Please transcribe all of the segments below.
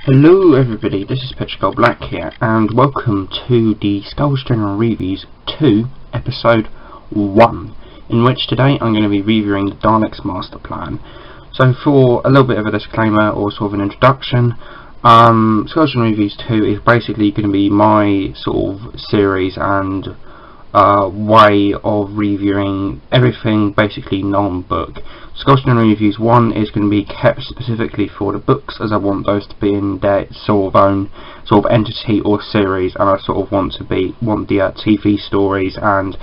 Hello everybody, this is Petrichor Black here, and welcome to the Skulls General Reviews 2, Episode 1, in which today I'm going to be reviewing the Daleks Master Plan. So for a little bit of a disclaimer, or sort of an introduction, Skulls General Reviews 2 is basically going to be my sort of series and way of reviewing everything basically non-book. Skulls General Reviews 1 is going to be kept specifically for the books, as I want those to be in their sort of own sort of entity or series, and I sort of want the TV stories and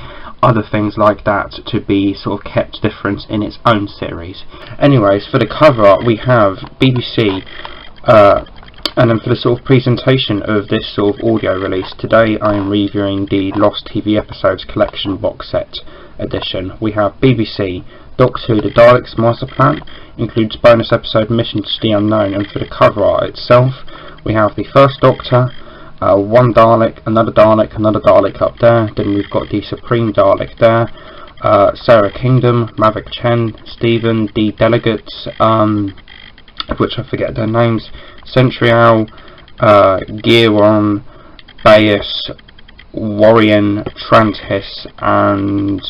other things like that to be sort of kept different in its own series. Anyways, for the cover art we have BBC, and then for the sort of presentation of this sort of audio release, today I am reviewing the Lost TV Episodes Collection Box Set Edition. We have BBC, Doctor Who, the Daleks Master Plan, includes bonus episode Mission to the Unknown, and for the cover art itself, we have the First Doctor, one Dalek, another Dalek up there, then we've got the Supreme Dalek there, Sarah Kingdom, Mavic Chen, Stephen, the Delegates, of which I forget their names, Centrial, Giron, Bayus, Warrian, Trantis, and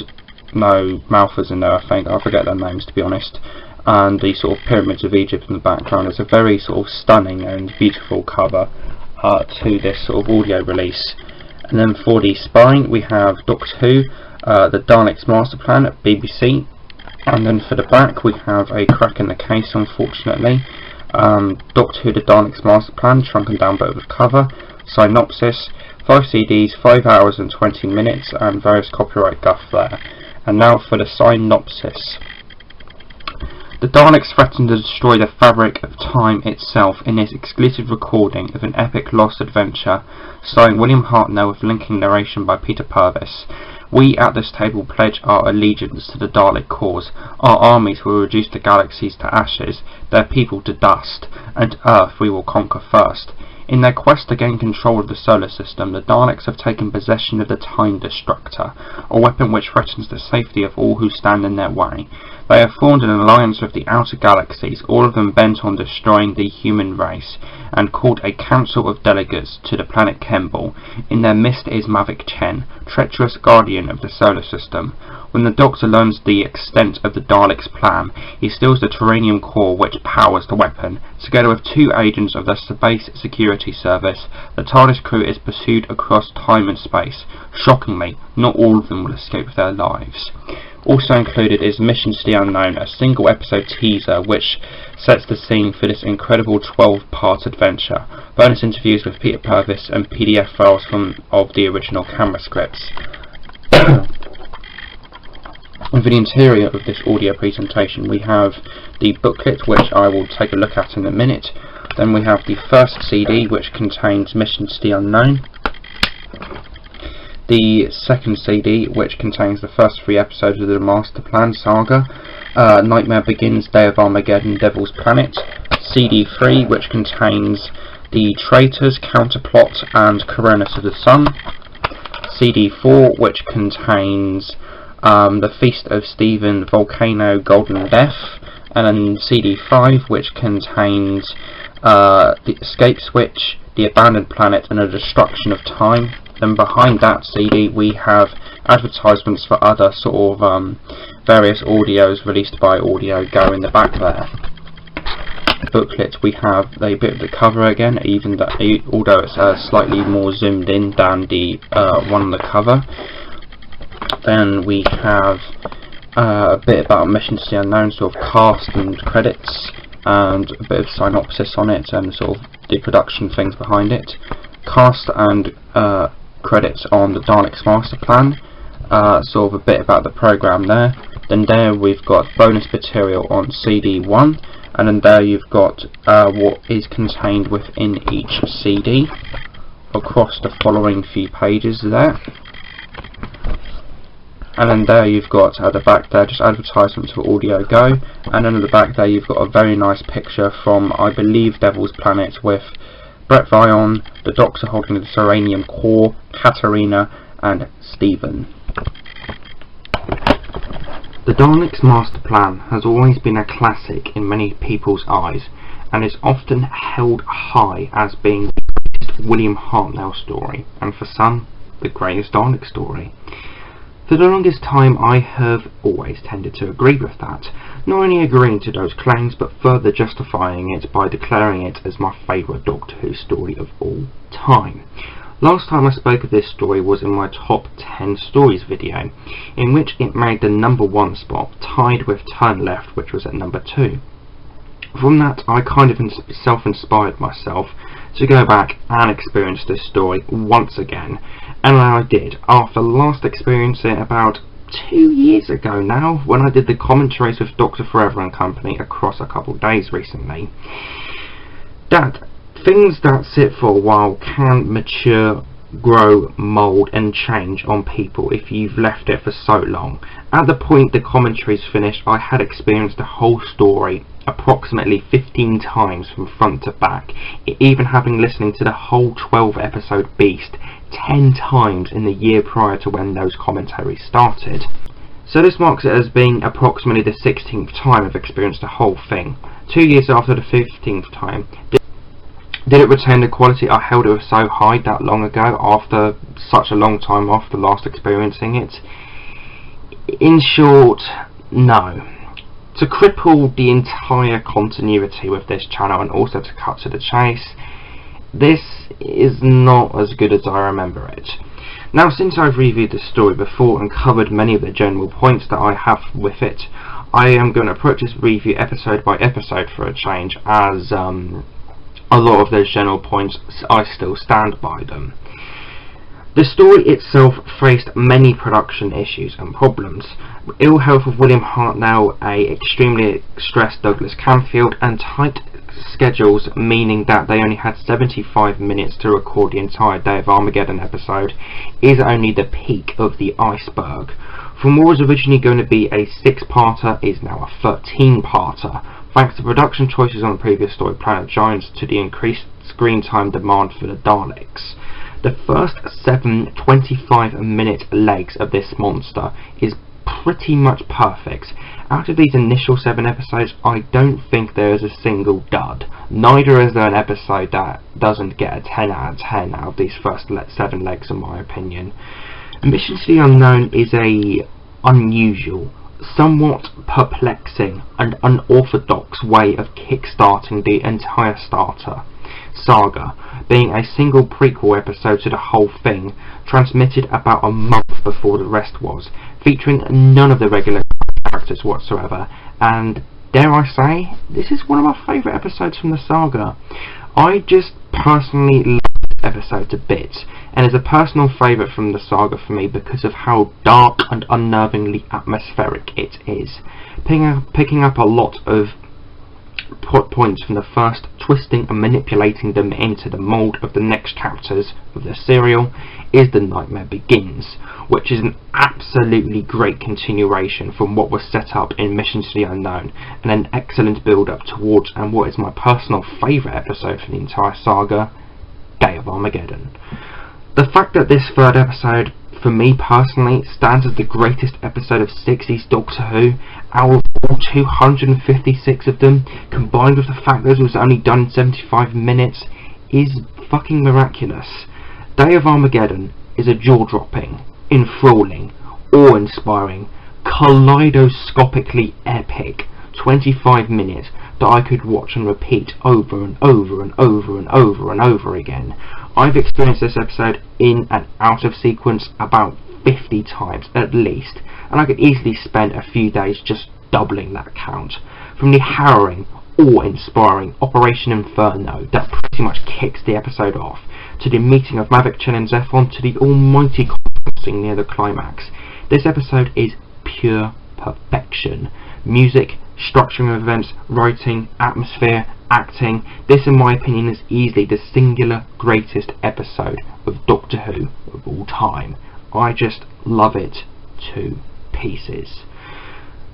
no, Malfa's in there I think, I forget their names to be honest, and the sort of Pyramids of Egypt in the background. Is a very sort of stunning and beautiful cover to this sort of audio release. And then for the spine we have Doctor Who, the Daleks Master Plan at BBC, and then for the back we have a crack in the case unfortunately. Doctor Who, the Daleks Master Plan, shrunken down bit of a cover, synopsis, 5 CDs, 5 hours and 20 minutes, and various copyright guff there. And now for the synopsis. The Daleks threaten to destroy the fabric of time itself in this exclusive recording of an epic lost adventure, starring William Hartnell with linking narration by Peter Purvis. We at this table pledge our allegiance to the Dalek cause. Our armies will reduce the galaxies to ashes, their people to dust, and Earth we will conquer first. In their quest to gain control of the solar system, the Daleks have taken possession of the Time Destructor, a weapon which threatens the safety of all who stand in their way. They have formed an alliance with the outer galaxies, all of them bent on destroying the human race, and called a council of delegates to the planet Kemble. In their midst is Mavic Chen, treacherous guardian of the solar system. When the Doctor learns the extent of the Daleks' plan, he steals the Terranium core which powers the weapon. Together with 2 agents of the Space Security Service, the TARDIS crew is pursued across time and space. Shockingly, not all of them will escape with their lives. Also included is Mission to the Unknown, a single episode teaser which sets the scene for this incredible 12-part adventure. Bonus interviews with Peter Purvis and PDF files of the original camera scripts. And for the interior of this audio presentation we have the booklet, which I will take a look at in a minute. Then we have the first CD, which contains Mission to the Unknown. The second CD, which contains the first 3 episodes of the Master Plan saga, Nightmare Begins, Day of Armageddon, Devil's Planet. CD 3, which contains the Traitors, Counterplot, and Coronis of the Sun. CD 4, which contains the Feast of Stephen, Volcano, Golden Death, and then CD 5, which contains the Escape Switch, The Abandoned Planet, and The Destruction of Time. Then behind that CD we have advertisements for other sort of various audios released by Audio Go in the back there. The booklet we have a bit of the cover again, even that, although it's slightly more zoomed in than the one on the cover. Then we have a bit about Mission to the Unknown, sort of cast and credits, and a bit of synopsis on it and sort of the production things behind it. Cast and credits on the Daleks Master Plan, sort of a bit about the programme there. Then there we've got bonus material on CD 1, and then there you've got what is contained within each CD across the following few pages there. And then there you've got at the back there just advertisements for Audio Go, and then at the back there you've got a very nice picture from, I believe, Devil's Planet, with Brett Vion, the Doctor holding the Terranium core, Katarina, and Stephen. The Daleks Master Plan has always been a classic in many people's eyes, and is often held high as being the greatest William Hartnell story, and for some, the greatest Dalek story. For the longest time I have always tended to agree with that, not only agreeing to those claims but further justifying it by declaring it as my favourite Doctor Who story of all time. Last time I spoke of this story was in my top 10 stories video, in which it made the number 1 spot, tied with Turn Left, which was at number 2. From that I kind of self-inspired myself to go back and experience this story once again, and I did, after last experiencing it about 2 years ago now, when I did the commentaries with Dr. Forever and Company across a couple of days recently. That things that sit for a while can mature, grow, mould and change on people if you've left it for so long. At the point the commentaries finished, I had experienced the whole story approximately 15 times from front to back, even having listened to the whole 12 episode beast 10 times in the year prior to when those commentaries started. So this marks it as being approximately the 16th time I've experienced the whole thing. 2 years after the 15th time. Did it retain the quality I held it was so high that long ago, after such a long time after last experiencing it? In short, no. To cripple the entire continuity with this channel and also to cut to the chase, this is not as good as I remember it. Now, since I've reviewed the story before and covered many of the general points that I have with it, I am going to approach this review episode by episode for a change, as a lot of those general points I still stand by them. The story itself faced many production issues and problems. Ill health of William Hartnell, a extremely stressed Douglas Camfield, and tight schedules, meaning that they only had 75 minutes to record the entire Day of Armageddon episode, is only the peak of the iceberg. From what was originally going to be a 6-parter is now a 13-parter, thanks to production choices on the previous story, Planet Giants, to the increased screen time demand for the Daleks. The first 7 25-minute legs of this monster is pretty much perfect. Out of these initial 7 episodes, I don't think there is a single dud. Neither is there an episode that doesn't get a 10 out of 10 out of these first 7 legs, in my opinion. Mission to the Unknown is a unusual, somewhat perplexing and unorthodox way of kick-starting the entire saga, being a single prequel episode to the whole thing, transmitted about a month before the rest was, featuring none of the regular characters whatsoever, and dare I say, this is one of my favourite episodes from the saga. I just personally love this episode to bits, and is a personal favourite from the saga for me because of how dark and unnervingly atmospheric it is, picking up a lot of plot points from the first, twisting and manipulating them into the mould of the next chapters of the serial, is The Nightmare Begins, which is an absolutely great continuation from what was set up in Mission to the Unknown, and an excellent build-up towards and what is my personal favourite episode for the entire saga, Day of Armageddon. The fact that this third episode, for me personally, stands as the greatest episode of 60s Doctor Who out of all 256 of them, combined with the fact that it was only done in 75 minutes, is fucking miraculous. Day of Armageddon is a jaw-dropping, enthralling, awe-inspiring, kaleidoscopically epic 25 minutes that I could watch and repeat over and over and over and over and over again. I've experienced this episode in and out of sequence about 50 times at least, and I could easily spend a few days just doubling that count. From the harrowing, awe-inspiring Operation Inferno that pretty much kicks the episode off, to the meeting of Maverick Chen and Zephon, to the almighty conferencing near the climax. This episode is pure perfection. Music, structuring of events, writing, atmosphere, acting. This, in my opinion, is easily the singular greatest episode of Doctor Who of all time. I just love it to pieces.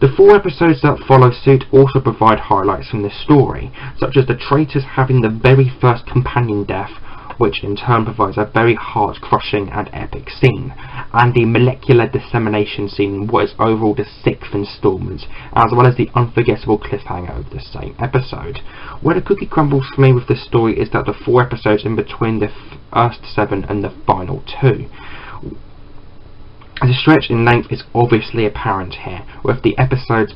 The 4 episodes that follow suit also provide highlights from this story, such as the traitors having the very first companion death, which in turn provides a very heart-crushing and epic scene, and the molecular dissemination scene was overall the 6th instalment, as well as the unforgettable cliffhanger of the same episode. Where the cookie crumbles for me with this story is that the 4 episodes in between the first 7 and the final 2. The stretch in length is obviously apparent here, with the episodes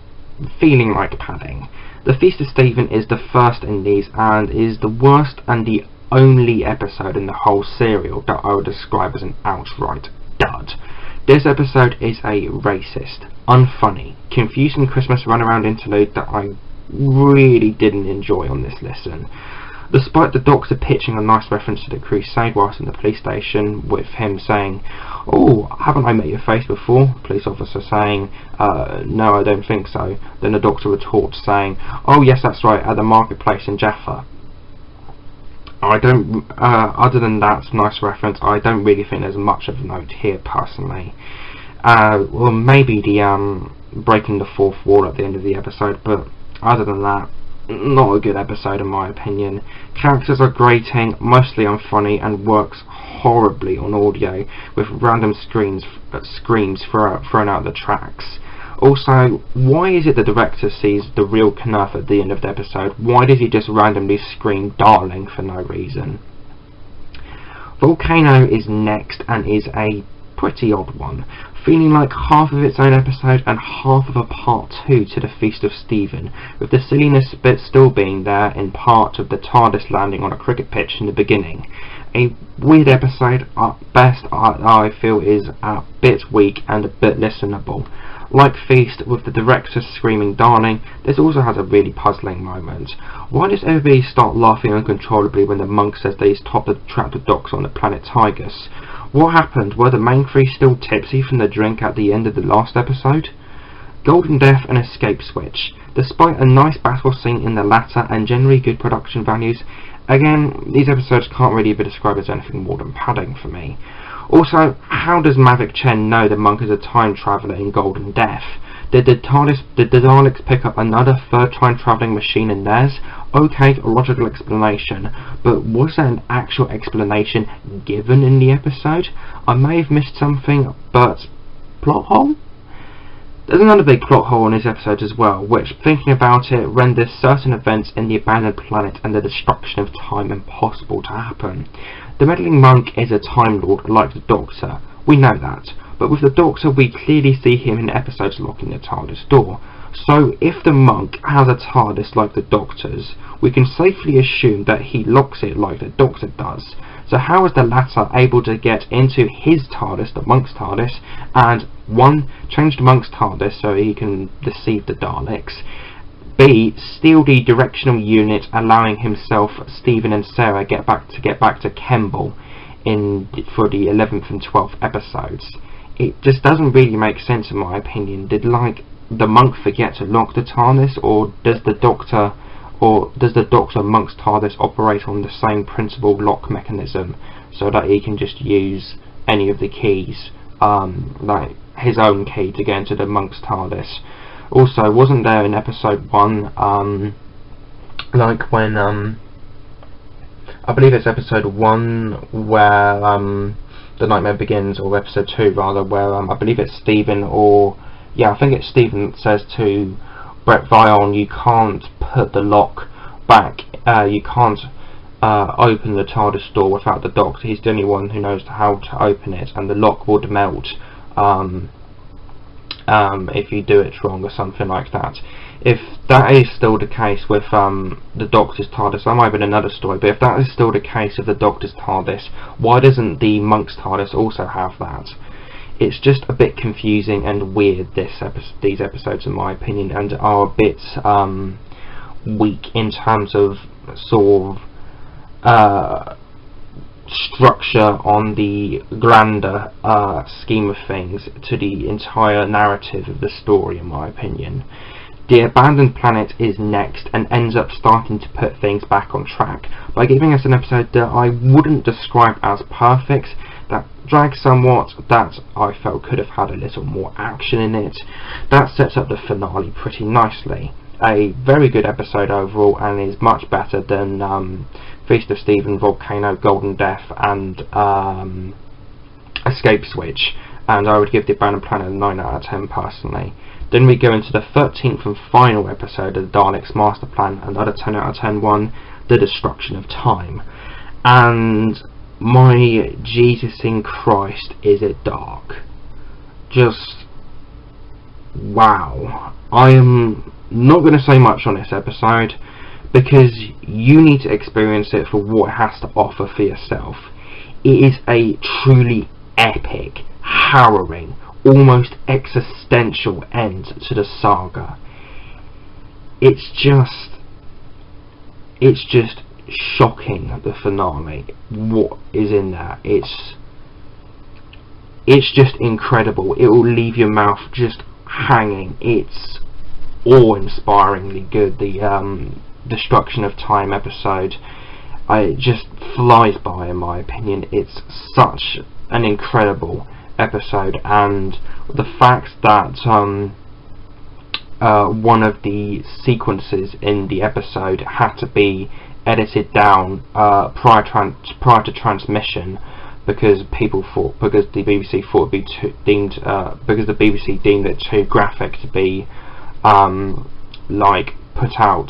feeling like padding. The Feast of Stephen is the first in these and is the worst and the only episode in the whole serial that I would describe as an outright dud. This episode is a racist, unfunny, confusing Christmas runaround interlude that I really didn't enjoy on this listen. Despite the Doctor pitching a nice reference to the Crusade whilst in the police station, with him saying, "Oh, haven't I met your face before?" Police officer saying, "No, I don't think so." Then the Doctor retorts saying, "Oh yes, that's right, at the marketplace in Jaffa." Other than that nice reference, I don't really think there's much of note here personally. Well, maybe the breaking the fourth wall at the end of the episode, but other than that, not a good episode in my opinion. Characters are grating, mostly unfunny, and works horribly on audio, with random screams thrown out the tracks. Also, why is it the director sees the real Knuff at the end of the episode? Why does he just randomly scream "darling" for no reason? Volcano is next and is a pretty odd one, feeling like half of its own episode and half of a part 2 to the Feast of Stephen, with the silliness bit still being there in part of the TARDIS landing on a cricket pitch in the beginning. A weird episode at best, I feel is a bit weak and a bit listenable. Like Feast, with the director screaming "darling," this also has a really puzzling moment. Why does everybody start laughing uncontrollably when the monk says that he's trapped the Doctor on the planet Tigris? What happened? Were the main 3 still tipsy from the drink at the end of the last episode? Golden Death and Escape Switch. Despite a nice battle scene in the latter and generally good production values, again, these episodes can't really be described as anything more than padding for me. Also, how does Mavic Chen know the monk is a time traveller in Golden Death? Did the Daleks pick up another 3rd time-travelling machine in theirs? Okay, a logical explanation, but was there an actual explanation given in the episode? I may have missed something, but plot hole? There's another big plot hole in this episode as well, which, thinking about it, renders certain events in the abandoned planet and the destruction of time impossible to happen. The meddling monk is a Time Lord like the Doctor, we know that, but with the Doctor we clearly see him in episodes locking the TARDIS door. So if the monk has a TARDIS like the Doctor's, we can safely assume that he locks it like the Doctor does. So how is the latter able to get into his TARDIS, the monk's TARDIS, and 1. Change the monk's TARDIS so he can deceive the Daleks, B. Steal the directional unit, allowing himself, Stephen and Sarah get back to Kemble for the 11th and 12th episodes? It just doesn't really make sense in my opinion. Did the monk forget to lock the TARDIS, or does the Doctor monk's TARDIS operate on the same principal lock mechanism so that he can just use any of the keys, like his own key, to get into the monk's TARDIS? Also, wasn't there in episode 1, like when, I believe it's episode 1 where The Nightmare Begins, or episode 2 rather, where I believe it's Stephen, I think it's Stephen that says to Brett Vion, you can't put the lock back, you can't open the TARDIS door without the Doctor. He's the only one who knows how to open it, and the lock would melt if you do it wrong, or something like that. If that is still the case with the Doctor's TARDIS, that might have been another story, but if that is still the case with the Doctor's TARDIS, why doesn't the monk's TARDIS also have that? It's just a bit confusing and weird, these episodes in my opinion, and are a bit weak in terms of sort of structure on the grander scheme of things to the entire narrative of the story in my opinion. The abandoned planet is next and ends up starting to put things back on track by giving us an episode that I wouldn't describe as perfect, that drags somewhat, that I felt could have had a little more action in it. That sets up the finale pretty nicely. A very good episode overall, and is much better than Feast of Stephen, Volcano, Golden Death, and Escape Switch, and I would give the Abandoned Planet a 9 out of 10 personally. Then we go into the 13th and final episode of the Daleks Master Plan, another 10 out of 10 one, The Destruction of Time. And my Jesus in Christ, is it dark. Just wow. I am not going to say much on this episode because you need to experience it for what it has to offer for yourself. It is a truly epic, harrowing, almost existential end to the saga. It's just shocking, the finale, what is in there. It's just incredible. It will leave your mouth just hanging. It's awe-inspiringly good. The Destruction of Time episode, it just flies by in my opinion. It's such an incredible episode, and the fact that one of the sequences in the episode had to be edited down prior to transmission because the BBC thought it'd be because the BBC deemed it too graphic to be put out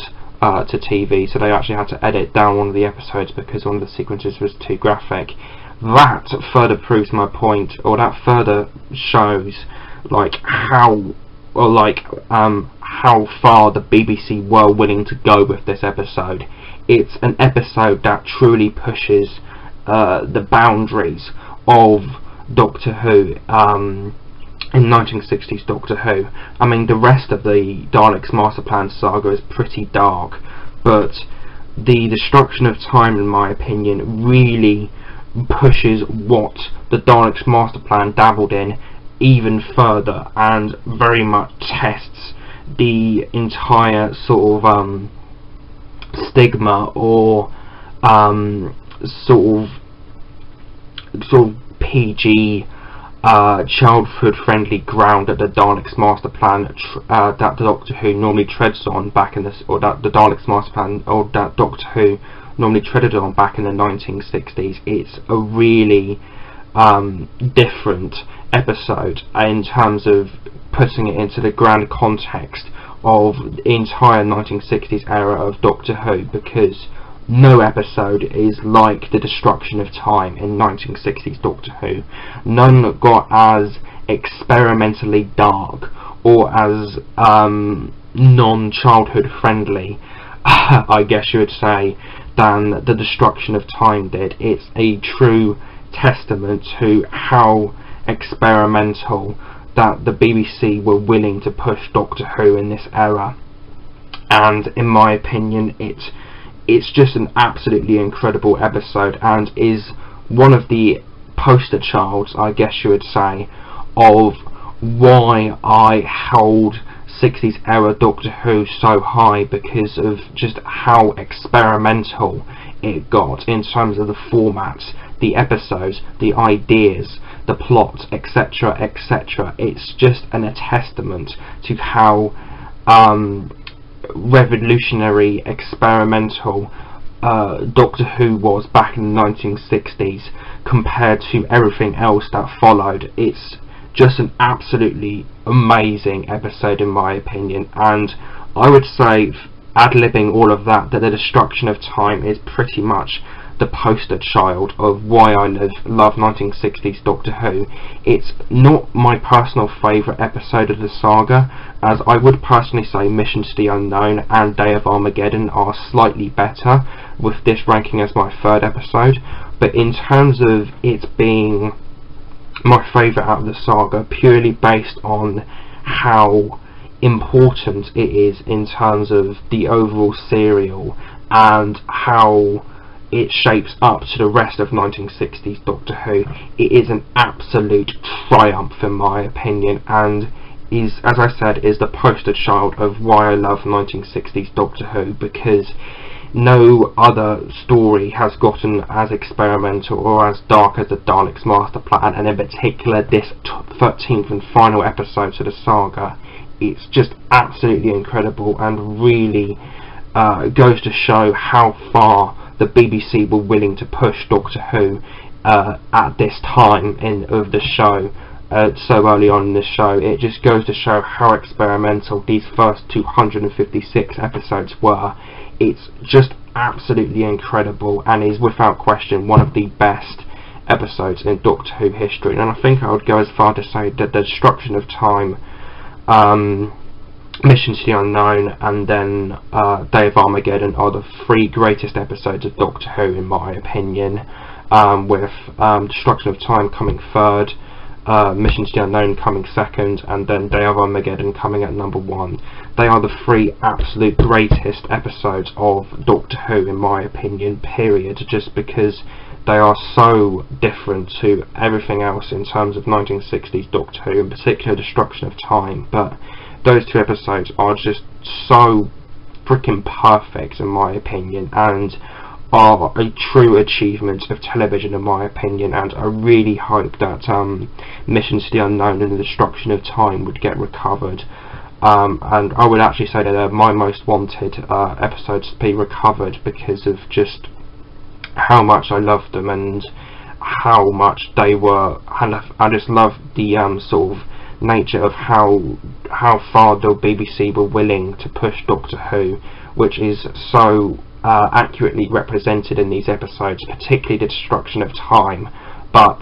to TV, so they actually had to edit down one of the episodes because one of the sequences was too graphic. That further proves my point, or that further shows how far the BBC were willing to go with this episode. It's an episode that truly pushes the boundaries of Doctor Who, in 1960s Doctor Who. I mean, the rest of the Daleks Master Plan saga is pretty dark, but the Destruction of Time, in my opinion, really pushes what the Daleks Master Plan dabbled in even further, and very much tests the entire sort of stigma or sort of PG childhood friendly ground that the Daleks Master Plan that the Doctor Who normally treads on back in this, or that the Daleks Master Plan or that Doctor Who normally treaded on back in the 1960s. It's a really different episode in terms of putting it into the grand context of the entire 1960s era of Doctor Who, because no episode is like the Destruction of Time in 1960s Doctor Who. None got as experimentally dark or as non-childhood friendly, I guess you would say, than the Destruction of Time did. It's a true testament to how experimental that the BBC were willing to push Doctor Who in this era, and in my opinion it's just an absolutely incredible episode, and is one of the poster childs, I guess you would say, of why I held 60s era Doctor Who so high, because of just how experimental it got in terms of the formats, the episodes, the ideas, the plot, etc, etc. It's just a testament to how revolutionary, experimental Doctor Who was back in the 1960s compared to everything else that followed. It's just an absolutely amazing episode in my opinion, and I would say, ad-libbing all of that, that the Destruction of Time is pretty much the poster child of why I love 1960s Doctor Who. It's not my personal favourite episode of the saga, as I would personally say Mission to the Unknown and Day of Armageddon are slightly better, with this ranking as my third episode, but in terms of it being my favourite out of the saga, purely based on how important it is in terms of the overall serial and how it shapes up to the rest of 1960s Doctor Who, it is an absolute triumph in my opinion, and is, as I said, is the poster child of why I love 1960s Doctor Who, because no other story has gotten as experimental or as dark as the Daleks Master Plan, and in particular this 13th and final episode to the saga. It's just absolutely incredible, and really goes to show how far the BBC were willing to push Doctor Who at this time of the show, so early on in the show. It just goes to show how experimental these first 256 episodes were. It's just absolutely incredible, and is without question one of the best episodes in Doctor Who history. And I think I would go as far to say that the Destruction of Time, Mission to the Unknown, and then Day of Armageddon are the three greatest episodes of Doctor Who in my opinion, with Destruction of Time coming third, Mission to the Unknown coming second, and then Day of Armageddon coming at number 1. They are the three absolute greatest episodes of Doctor Who in my opinion, period, just because they are so different to everything else in terms of 1960s Doctor Who, in particular Destruction of Time. But those two episodes are just so freaking perfect in my opinion, and are a true achievement of television in my opinion, and I really hope that Mission to the Unknown and the Destruction of Time would get recovered, and I would actually say that they're my most wanted episodes to be recovered, because of just how much I loved them and how much they were, and I just love the sort of nature of how far the BBC were willing to push Doctor Who, which is so accurately represented in these episodes, particularly the Destruction of Time. But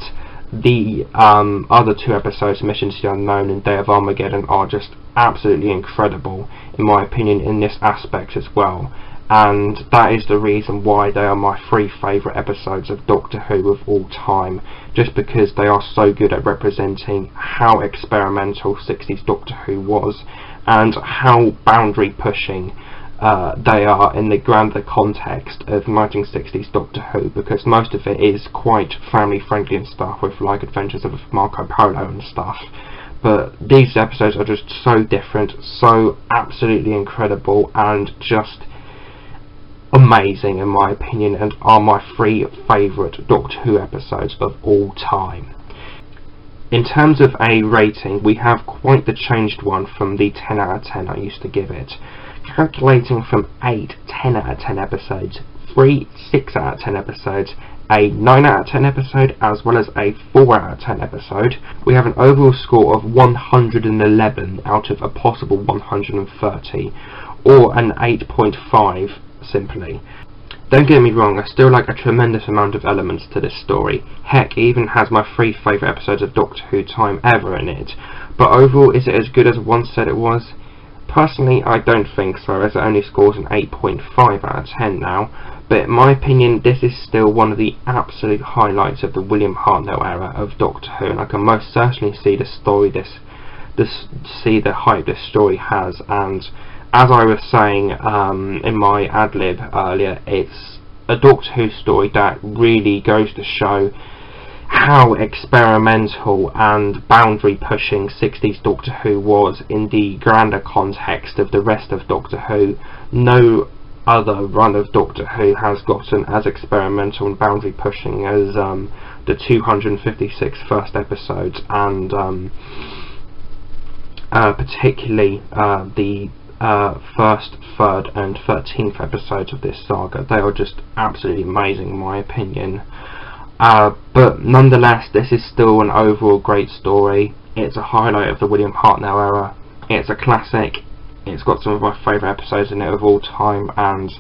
the other two episodes, Mission to the Unknown and Day of Armageddon, are just absolutely incredible in my opinion in this aspect as well, and that is the reason why they are my three favourite episodes of Doctor Who of all time, just because they are so good at representing how experimental 60s Doctor Who was, and how boundary pushing they are in the grander context of 1960s Doctor Who, because most of it is quite family friendly and stuff, with like Adventures of Marco Polo and stuff. But these episodes are just so different, so absolutely incredible, and just amazing in my opinion, and are my three favourite Doctor Who episodes of all time. In terms of a rating, we have quite the changed one from the 10 out of 10 I used to give it. Calculating from 8 10 out of 10 episodes, 3 6 out of 10 episodes, a 9 out of 10 episode, as well as a 4 out of 10 episode, we have an overall score of 111 out of a possible 130, or an 8.5 simply. Don't get me wrong, I still like a tremendous amount of elements to this story. Heck, it even has my 3 favourite episodes of Doctor Who time ever in it. But overall, is it as good as once said it was? Personally, I don't think so, as it only scores an 8.5 out of 10 now, but in my opinion this is still one of the absolute highlights of the William Hartnell era of Doctor Who, and I can most certainly see the story see the hype this story has. And as I was saying in my ad-lib earlier, it's a Doctor Who story that really goes to show how experimental and boundary pushing 60s Doctor Who was in the grander context of the rest of Doctor Who. No other run of Doctor Who has gotten as experimental and boundary pushing as the 256 first episodes, and particularly the first, third and 13th episodes of this saga. They are just absolutely amazing in my opinion. But nonetheless, this is still an overall great story. It's a highlight of the William Hartnell era. It's a classic. It's got some of my favourite episodes in it of all time, and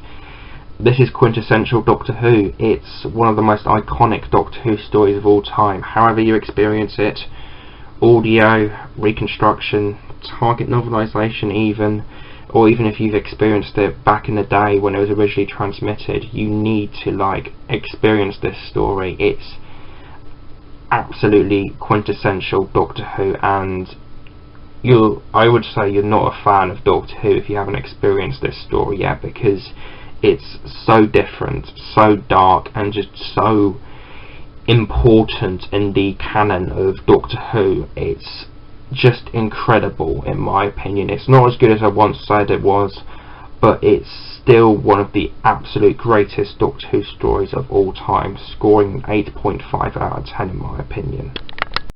this is quintessential Doctor Who. It's one of the most iconic Doctor Who stories of all time. However you experience it, audio, reconstruction, target novelisation even, or even if you've experienced it back in the day when it was originally transmitted, you need to like experience this story. It's absolutely quintessential Doctor Who, and I would say you're not a fan of Doctor Who if you haven't experienced this story yet, because it's so different, so dark, and just so important in the canon of Doctor Who. It's just incredible in my opinion. It's not as good as I once said it was, but it's still one of the absolute greatest Doctor Who stories of all time, scoring an 8.5 out of 10 in my opinion.